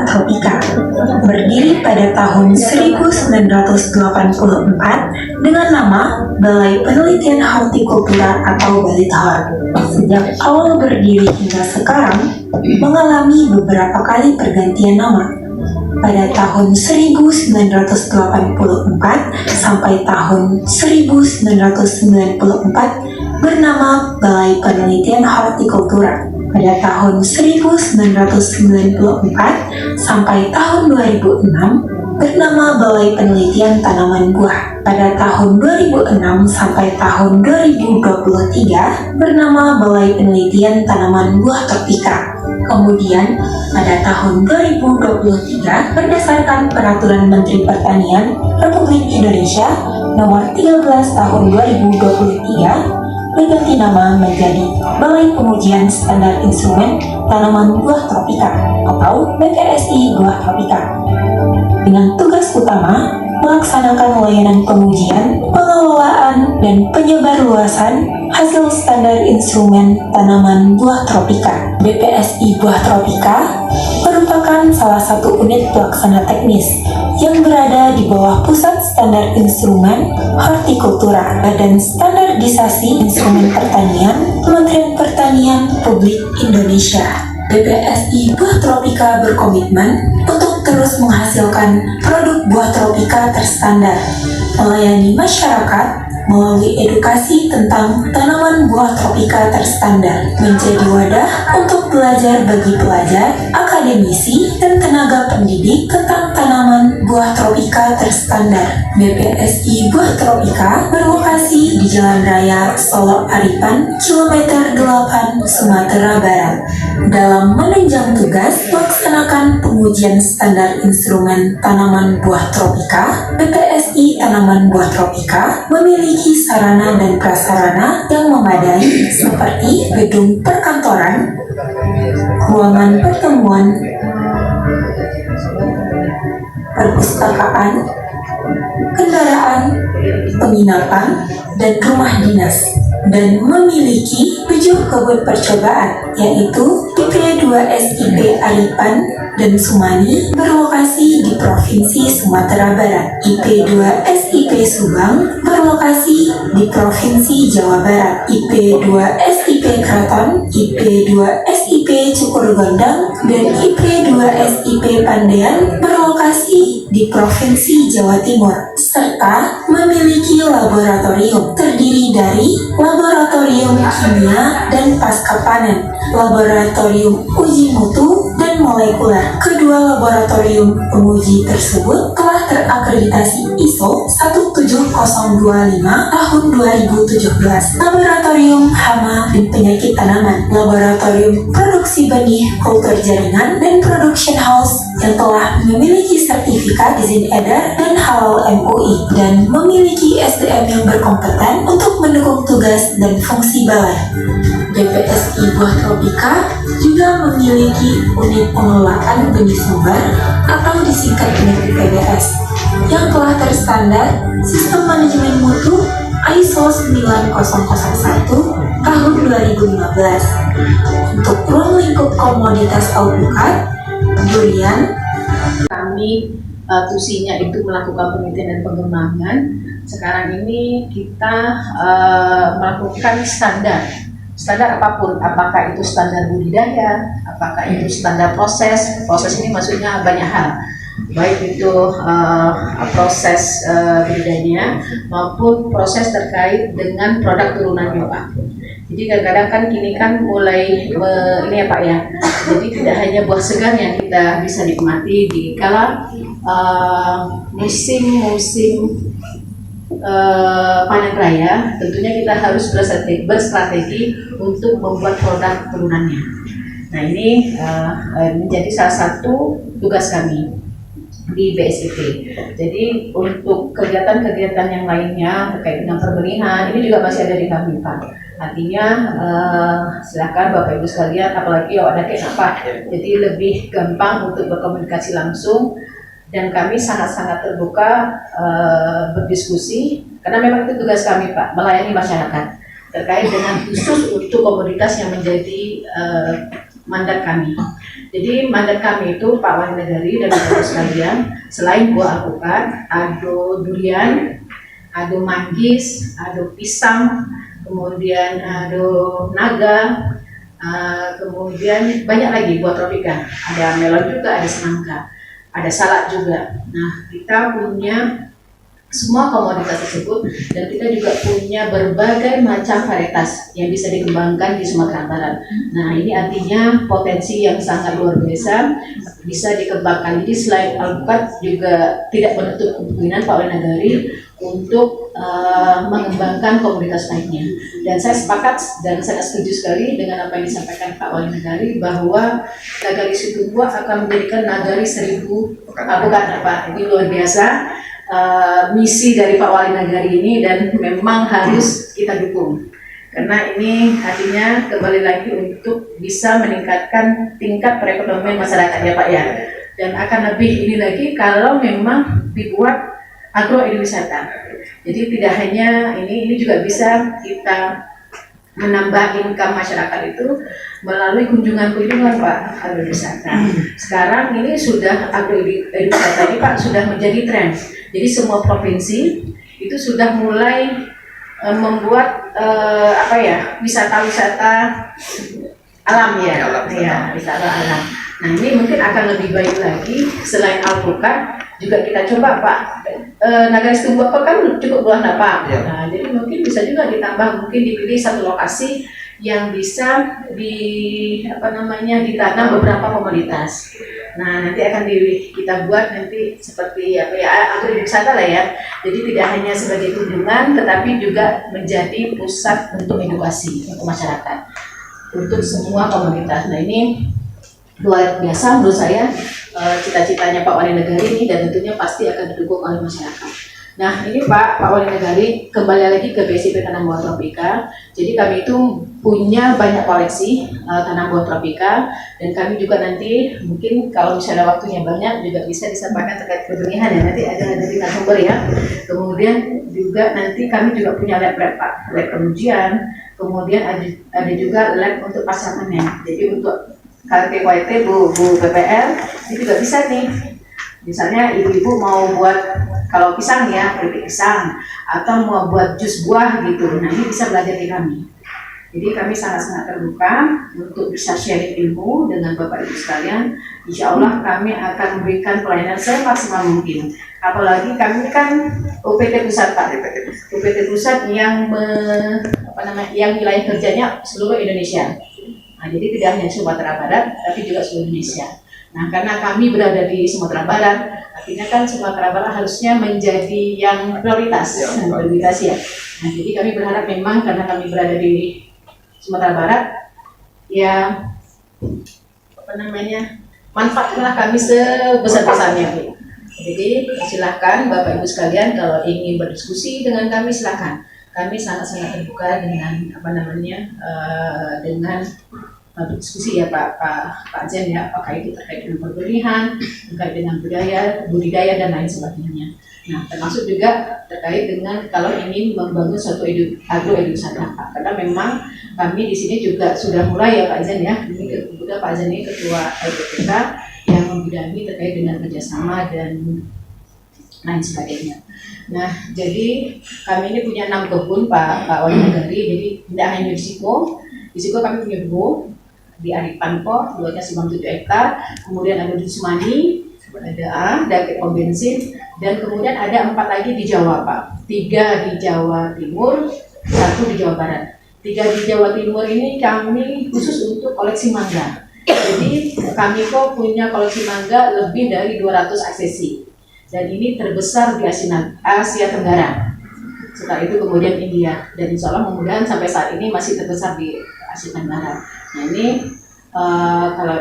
Tropika. Berdiri pada tahun 1984 dengan nama Balai Penelitian Hortikultura atau Balitahor. Sejak awal berdiri hingga sekarang, mengalami beberapa kali pergantian nama. Pada tahun 1984 sampai tahun 1994 bernama Balai Penelitian Hortikultura. Pada tahun 1994 sampai tahun 2006 bernama Balai Penelitian Tanaman Buah. Pada tahun 2006 sampai tahun 2023 bernama Balai Penelitian Tanaman Buah Tropika. Kemudian pada tahun 2023 berdasarkan Peraturan Menteri Pertanian Republik Indonesia Nomor 13 Tahun 2023 berganti nama menjadi Balai Pengujian Standar Instrumen Tanaman Buah Tropika atau BPSI Buah Tropika, dengan tugas utama melaksanakan layanan pengujian, pengelolaan, dan penyebarluasan hasil standar instrumen tanaman buah tropika. BPSI Buah Tropika merupakan salah satu unit pelaksana teknis yang berada di bawah Pusat Standar Instrumen Hortikultura dan Standarisasi Instrumen Pertanian Kementerian Pertanian Republik Indonesia. BPSI Buah Tropika berkomitmen untuk terus menghasilkan produk buah tropika terstandar, melayani masyarakat melalui edukasi tentang tanaman buah tropika terstandar, menjadi wadah untuk belajar bagi pelajar, akademisi, dan tenaga pendidik tentang tanaman buah tropika terstandar. BPSI Buah Tropika berlokasi di Jalan Raya Solo Aripan, kilometer 8, Sumatera Barat. Dalam menunjang tugas melaksanakan pengujian standar instrumen tanaman buah tropika, BPSI Tanaman Buah Tropika memiliki sarana dan prasarana yang memadai seperti gedung perkantoran, ruangan pertemuan, perpustakaan, kendaraan, penginapan, dan rumah dinas, dan memiliki 7 kebun percobaan, yaitu IP2 SIP Aripan dan Sumani berlokasi di Provinsi Sumatera Barat, IP2 SIP Subang berlokasi di Provinsi Jawa Barat, IP2 SIP Kraton, IP2 SIP Cukur Gondang, dan IP2 SIP Pandean berlokasi di Provinsi Jawa Timur, serta memiliki laboratorium terdiri dari laboratorium kimia dan pasca panen, laboratorium uji mutu, dan molekuler. Kedua laboratorium penguji tersebut telah terakreditasi ISO 17025 tahun 2017. Laboratorium Hama dan Penyakit Tanaman, Laboratorium Produksi Benih Kultur Jaringan, dan Production House yang telah memiliki sertifikat izin edar dan halal MUI dan memiliki SDM yang berkompeten untuk mendukung tugas dan fungsi balai. BPSI Buah Tropika juga memiliki unit pengelolaan benih sumber atau disingkat dengan UPBS yang telah terstandar Sistem Manajemen Mutu ISO 9001 tahun 2015. Untuk ruang lingkup komoditas alpukat, durian, kami tusinya itu melakukan penelitian dan pengembangan. Sekarang ini kita melakukan standar apapun, apakah itu standar budidaya, apakah itu standar proses ini maksudnya banyak hal, baik itu proses budidaya maupun proses terkait dengan produk turunan bioak. Jadi kadang-kadang kan kini kan mulai ini ya Pak ya, jadi tidak hanya buah segar yang kita bisa nikmati di kala musim panen raya, tentunya kita harus berstrategi untuk membuat produk turunannya. Nah ini menjadi salah satu tugas kami di BSIP. Jadi untuk kegiatan-kegiatan yang lainnya terkait dengan pembenihan ini juga masih ada di kami Pak. Artinya silakan Bapak Ibu sekalian, apalagi ada kenapa, jadi lebih gampang untuk berkomunikasi langsung. Dan kami sangat-sangat terbuka berdiskusi, karena memang itu tugas kami Pak, melayani masyarakat terkait dengan khusus untuk komoditas yang menjadi mandat kami. Jadi mandat kami itu Pak Wali Negari dan Bapak sekalian, selain buah alpukat, ado durian, ado manggis, ado pisang, kemudian ado naga, kemudian banyak lagi buah tropika. Ada melon juga, ada semangka, ada salak juga. Nah, kita punya semua komoditas tersebut dan kita juga punya berbagai macam varietas yang bisa dikembangkan di Sumatera Barat. Nah, ini artinya potensi yang sangat luar biasa bisa dikembangkan. Jadi selain alpukat juga tidak menutup kemungkinan Pak Wali Negari untuk mengembangkan komoditas lainnya. Dan saya sepakat dan saya setuju sekali dengan apa yang disampaikan Pak Wali Negari bahwa Nagari Situbondo akan menjadikan Nagari 1000 alpukat. Pak, ini luar biasa. Misi dari Pak Wali Negari ini dan memang harus kita dukung karena ini artinya kembali lagi untuk bisa meningkatkan tingkat perekonomian masyarakat ya Pak ya, dan akan lebih ini lagi kalau memang dibuat agrowisata. Jadi tidak hanya ini juga bisa kita menambah income masyarakat itu melalui kunjungan-kunjungan Pak agrowisata. Sekarang ini sudah agrowisata ini Pak sudah menjadi tren. Jadi semua provinsi itu sudah mulai membuat wisata-wisata alam ya, wisata alam. Nah ini mungkin akan lebih baik lagi selain alpukat juga kita coba Pak. Nagari Situbondo kan cukup luas Pak. Nah jadi mungkin bisa juga ditambah, mungkin dipilih satu lokasi yang bisa ditanam beberapa komoditas. Nah nanti akan kita buat nanti seperti agrowisata lah ya. Jadi tidak hanya sebagai kunjungan, tetapi juga menjadi pusat untuk edukasi untuk masyarakat, untuk semua komunitas. Nah ini luar biasa menurut saya cita-citanya Pak Wali Negari ini dan tentunya pasti akan didukung oleh masyarakat. Nah ini Pak Wali Negari kembali lagi ke BSIP Tanam Buah Tropika. Jadi kami itu punya banyak koleksi tanam buah tropika dan kami juga nanti mungkin kalau misalnya waktunya banyak juga bisa disampaikan terkait kebernihan ya, nanti ada dari narasumber ya. Kemudian juga nanti kami juga punya lab Pak, lab pengujian. Kemudian ada juga lab untuk pasca panen. Jadi untuk KTWT Bu PPL ini juga bisa nih. Misalnya ibu-ibu mau buat kalau pisang ya, keripik pisang atau mau buat jus buah gitu. Nah ini bisa belajar di kami. Jadi kami sangat-sangat terbuka untuk bisa sharing ilmu dengan Bapak Ibu sekalian. Insya Allah kami akan memberikan pelayanan semaksimal mungkin. Apalagi kami kan UPT Pusat Pak, UPT Pusat yang yang wilayah kerjanya seluruh Indonesia. Nah, jadi tidak hanya Sumatera Barat, tapi juga seluruh Indonesia. Nah, karena kami berada di Sumatera Barat, artinya kan Sumatera Barat harusnya menjadi yang prioritas ya. Nah, jadi kami berharap memang karena kami berada di Sumatera Barat, ya manfaatkanlah kami sebesar-besarnya Bu. Jadi silahkan Bapak Ibu sekalian kalau ingin berdiskusi dengan kami silahkan. Kami sangat-sangat terbuka dengan dengan berdiskusi ya Pak Jen ya, apakah itu terkait dengan perbenihan, terkait dengan budidaya dan lain sebagainya. Nah, termasuk juga terkait dengan kalau ingin membangun suatu agrowisata Pak, karena memang kami di sini juga sudah mulai ya Pak Jen ya, ini kemudian Pak Jen ini ketua LPPK yang membidangi terkait dengan kerjasama dan lain sebagainya. Nah, jadi kami ini punya 6 kebun Pak Wali Negari, jadi tidak hanya di Siko kami punya kebun di Aripanpo, luasnya 97 hektar, kemudian ada di Sumani, ada pom bensin, dan kemudian ada 4 lagi di Jawa Pak, 3 di Jawa Timur, 1 di Jawa Barat. 3 di Jawa Timur ini kami khusus untuk koleksi mangga. Jadi kami kok punya koleksi mangga lebih dari 200 aksesi, dan ini terbesar di Asia Tenggara. Setelah itu kemudian India, dan insya Allah mudah-mudahan sampai saat ini masih terbesar di Asia Tenggara. Nah ini kalau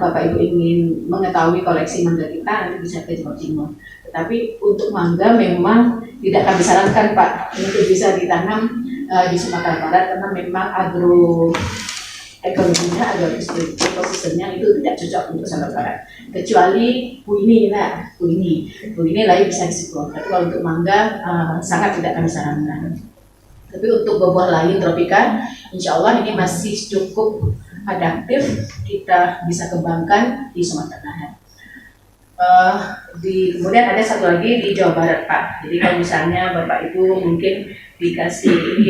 Bapak Ibu ingin mengetahui koleksi mangga kita nanti bisa ke Jawa Timur. Tetapi untuk mangga memang tidak kami sarankan Pak untuk bisa ditanam di Sumatera Barat karena memang ekosistemnya itu tidak cocok untuk Sumatera Barat. Kecuali kuini lain bisa disebut. Tapi kalau untuk mangga sangat tidak kami sarankan. Tapi untuk buah lain tropika, insya Allah ini masih cukup adaptif kita bisa kembangkan di Sumatera Barat. Kemudian ada satu lagi di Jawa Barat, Pak. Jadi kalau misalnya Bapak Ibu mungkin dikasih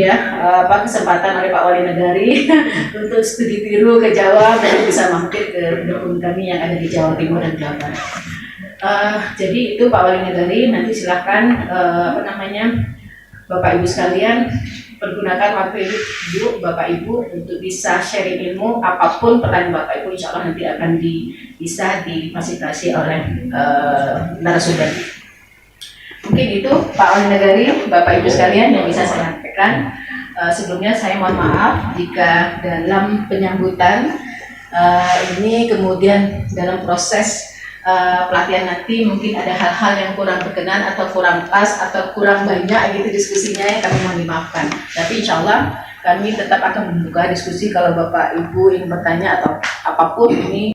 kesempatan oleh Pak Wali Negari untuk studi biru ke Jawa, dan bisa mampir ke dukun kami yang ada di Jawa Timur dan Jawa Barat. Jadi itu Pak Wali Negari, nanti silahkan Bapak Ibu sekalian pergunakan waktu Ibu, Bapak Ibu untuk bisa sharing ilmu, apapun pertanyaan Bapak Ibu, insya Allah nanti akan bisa difasilitasi oleh narasumber. Mungkin itu Pak Wali Negari, Bapak Ibu sekalian yang bisa saya sampaikan. Sebelumnya saya mohon maaf jika dalam penyambutan ini kemudian dalam proses pelatihan nanti mungkin ada hal-hal yang kurang berkenan atau kurang pas atau kurang banyak gitu diskusinya, yang kami mohon dimaafkan. Tapi insya Allah kami tetap akan membuka diskusi kalau Bapak Ibu ingin bertanya atau apapun ini.